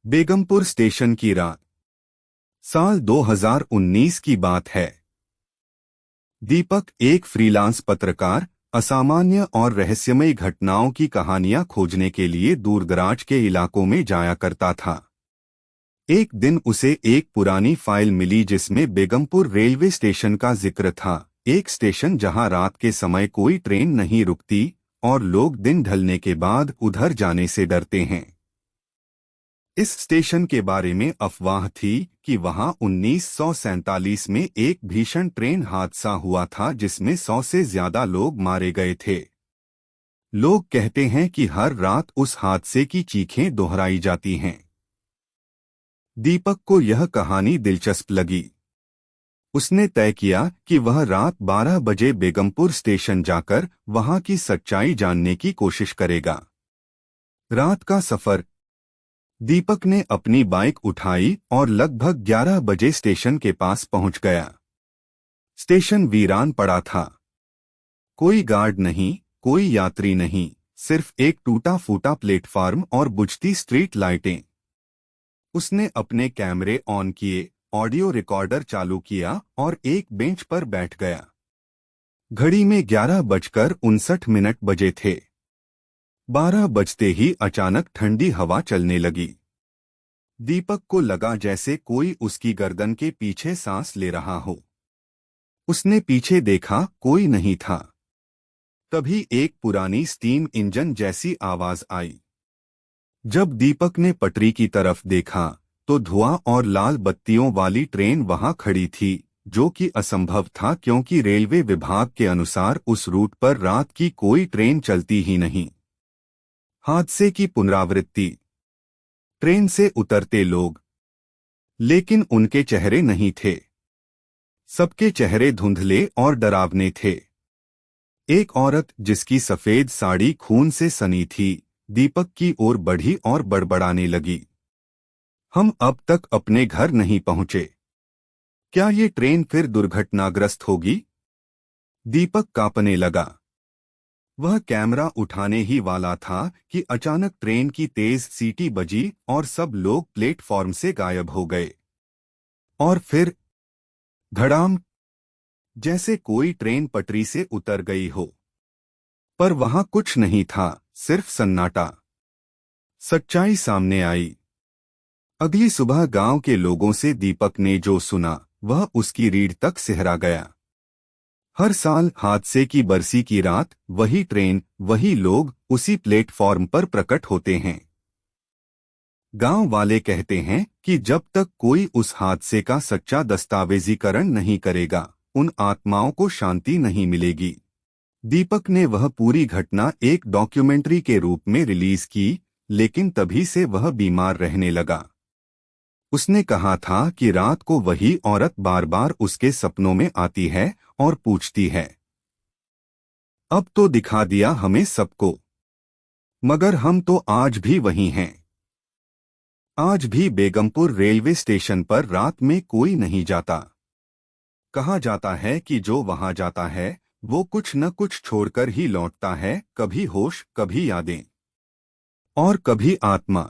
Begampur station की रात। साल 2019 की बात है। दीपक एक फ्रीलांस पत्रकार असामान्य और रहस्यमयी घटनाओं की कहानियां खोजने के लिए दूरदराज के इलाकों में जाया करता था। एक दिन उसे एक पुरानी फाइल मिली जिसमें बेगमपुर रेलवे स्टेशन का जिक्र था, एक स्टेशन जहां रात के समय कोई ट्रेन नहीं रुकती और लोग दिन ढलने के बाद उधर जाने से डरते हैं। इस स्टेशन के बारे में अफवाह थी कि वहां 1947 में एक भीषण ट्रेन हादसा हुआ था जिसमें 100 से ज्यादा लोग मारे गए थे। लोग कहते हैं कि हर रात उस हादसे की चीखें दोहराई जाती हैं। दीपक को यह कहानी दिलचस्प लगी। उसने तय किया कि वह रात 12 बजे बेगमपुर स्टेशन जाकर वहां की सच्चाई जानने की कोशिश करेगा। रात का सफर। दीपक ने अपनी बाइक उठाई और लगभग 11 बजे स्टेशन के पास पहुंच गया। स्टेशन वीरान पड़ा था। कोई गार्ड नहीं, कोई यात्री नहीं, सिर्फ एक टूटा फूटा प्लेटफार्म और बुझती स्ट्रीट लाइटें। उसने अपने कैमरे ऑन किए, ऑडियो रिकॉर्डर चालू किया और एक बेंच पर बैठ गया। घड़ी में 11:59 बजे थे। 12 बजते ही अचानक ठंडी हवा चलने लगी। दीपक को लगा जैसे कोई उसकी गर्दन के पीछे सांस ले रहा हो। उसने पीछे देखा, कोई नहीं था। तभी एक पुरानी स्टीम इंजन जैसी आवाज आई। जब दीपक ने पटरी की तरफ देखा तो धुआं और लाल बत्तियों वाली ट्रेन वहां खड़ी थी, जो कि असंभव था क्योंकि रेलवे विभाग के अनुसार उस रूट पर रात की कोई ट्रेन चलती ही नहीं। हादसे की पुनरावृत्ति। ट्रेन से उतरते लोग, लेकिन उनके चेहरे नहीं थे। सबके चेहरे धुंधले और डरावने थे। एक औरत जिसकी सफेद साड़ी खून से सनी थी, दीपक की ओर बढ़ी और बड़बड़ाने लगी। हम अब तक अपने घर नहीं पहुंचे। क्या ये ट्रेन फिर दुर्घटनाग्रस्त होगी? दीपक कांपने लगा। वह कैमरा उठाने ही वाला था कि अचानक ट्रेन की तेज सीटी बजी और सब लोग प्लेटफॉर्म से गायब हो गए। और फिर धड़ाम, जैसे कोई ट्रेन पटरी से उतर गई हो। पर वहां कुछ नहीं था, सिर्फ सन्नाटा। सच्चाई सामने आई। अगली सुबह गांव के लोगों से दीपक ने जो सुना वह उसकी रीढ़ तक सिहरा गया। हर साल हादसे की बरसी की रात वही ट्रेन, वही लोग उसी प्लेटफॉर्म पर प्रकट होते हैं। गांव वाले कहते हैं कि जब तक कोई उस हादसे का सच्चा दस्तावेजीकरण नहीं करेगा, उन आत्माओं को शांति नहीं मिलेगी। दीपक ने वह पूरी घटना एक डॉक्यूमेंट्री के रूप में रिलीज की, लेकिन तभी से वह बीमार रहने लगा। उसने कहा था कि रात को वही औरत बार बार उसके सपनों में आती है और पूछती है, अब तो दिखा दिया हमें सबको। मगर हम तो आज भी वही हैं। आज भी बेगमपुर रेलवे स्टेशन पर रात में कोई नहीं जाता। कहा जाता है कि जो वहां जाता है वो कुछ न कुछ छोड़कर ही लौटता है, कभी होश, कभी यादें और कभी आत्मा।